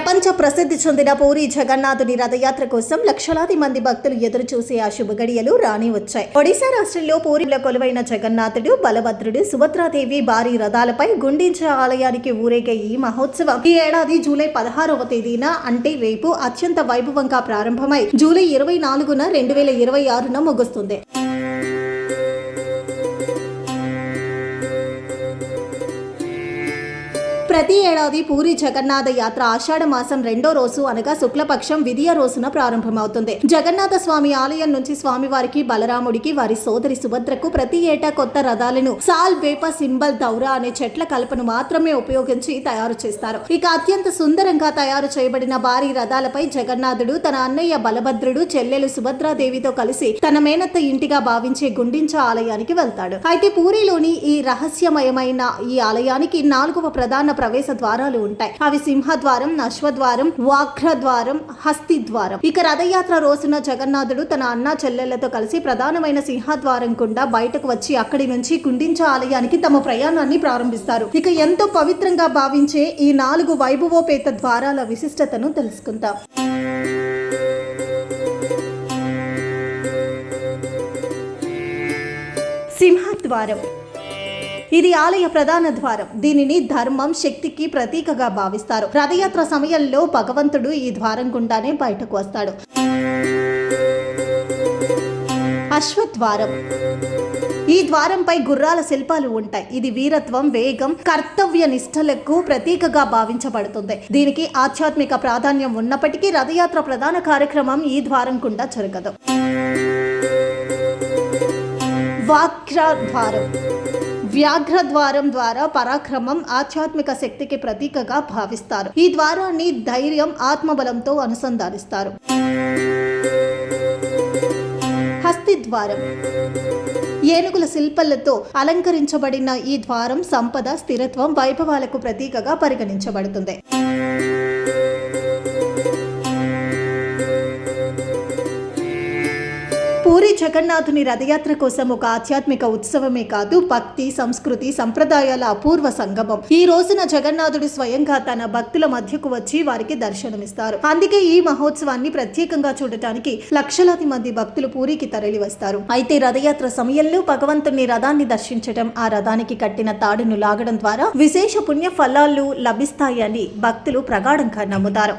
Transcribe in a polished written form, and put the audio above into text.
ప్రపంచ ప్రసిద్ధి చెందిన పూరి జగన్నాథుని రథయాత్ర కోసం లక్షలాది మంది భక్తులు ఎదురు చూసే ఆ శుభగడియలు రాని వచ్చాయి. ఒడిశా రాష్ట్రంలో పూరిలో కొలువైన జగన్నాథుడు, బలభద్రుడు, సుభద్రాదేవి భారీ రథాలపై గుండించ ఆలయానికి ఊరేగే ఈ మహోత్సవం ఈ ఏడాది జూలై 16వ తేదీన అంటే రేపు అత్యంత వైభవంగా ప్రారంభమై జూలై 24న 2026న ముగుస్తుంది. ప్రతి ఏడాది పూరి జగన్నాథ యాత్ర ఆషాఢ మాసం 2వ రోజు అనగా శుక్లపక్షం విదియ రోజున ప్రారంభమవుతుంది. జగన్నాథ స్వామి ఆలయం నుంచి స్వామివారికి, బలరాముడికి, వారి సోదరి సుభద్రకు ప్రతి ఏటా కొత్త రథాలను సాల్, వేప, సింబల్, దౌరా అనే చెట్ల కలపను మాత్రమే ఉపయోగించి తయారు చేస్తారు. ఇక అత్యంత సుందరంగా తయారు చేయబడిన భారీ రథాలపై జగన్నాథుడు తన అన్నయ్య బలభద్రుడు, చెల్లెలు సుభద్రాదేవితో కలిసి తన మేనత్త ఇంటిగా భావించే గుండించ ఆలయానికి వెళ్తాడు. అయితే పూరిలోని ఈ రహస్యమయమైన ఈ ఆలయానికి 4వ ప్రధాన ప్రవేశ ద్వారాలు ఉంటాయి. అవి సింహద్వారం, అశ్వద్వారం, వాఘ్రద్వారం, హస్తిద్వారం. ఇక రథయాత్ర రోజున జగన్నాథుడు తన అన్న చెల్లెళ్లతో కలిసి ప్రధానమైన సింహద్వారం గుండా బయటకు వచ్చి అక్కడి నుంచి గుండించ ఆలయానికి తమ ప్రయాణాన్ని ప్రారంభిస్తారు. ఇక ఎంతో పవిత్రంగా భావించే ఈ 4 వైభవోపేత ద్వారాల విశిష్టతను తెలుసుకుందాం. సింహద్వారం ఇది ఆలయ ప్రధాన ద్వారం. దీనిని ధర్మం, శక్తికి ప్రతీకగా భావిస్తారు. రథయాత్ర సమయంలో భగవంతుడు ఈ ద్వారం గుండానే బయటకు వస్తాడు. అశ్వద్వారం ఈ ద్వారంపై గుర్రాల శిల్పాలు ఉంటాయి. ఇది వీరత్వం, వేగం, కర్తవ్య నిష్ఠలకు ప్రతీకగా భావించబడుతుంది. దీనికి ఆధ్యాత్మిక ప్రాధాన్యం ఉన్నప్పటికీ రథయాత్ర ప్రధాన కార్యక్రమం ఈ ద్వారం గుండా జరగదు. వ్యాఘ్రద్వారం ద్వారా పరాక్రమం, ఆధ్యాత్మిక శక్తికి ప్రతీకగా భావిస్తారు. ఈ ద్వారాన్ని ధైర్యం, ఆత్మబలంతో అనుసంధానిస్తారు. హస్తిద్వారం ఏనుగుల శిల్పాలతో అలంకరించబడిన ఈ ద్వారం సంపద, స్థిరత్వం, వైభవాలకు ప్రతీకగా పరిగణించబడుతుంది. పూరి జగన్నాథుని రథయాత్ర కోసం ఒక ఆధ్యాత్మిక ఉత్సవమే కాదు, భక్తి, సంస్కృతి, సంప్రదాయాల అపూర్వ సంగమం. ఈ రోజున జగన్నాథుడు స్వయంగా తన భక్తుల మధ్యకు వచ్చి వారికి దర్శనమిస్తారు. అందుకే ఈ మహోత్సవాన్ని ప్రత్యేకంగా చూడటానికి లక్షలాది మంది భక్తులు పూరికి తరలి వస్తారు. అయితే రథయాత్ర సమయంలో భగవంతుని రథాన్ని దర్శించడం, ఆ రథానికి కట్టిన తాడును లాగడం ద్వారా విశేష పుణ్య ఫలాలు లభిస్తాయని భక్తులు ప్రగాఢంగా నమ్ముతారు.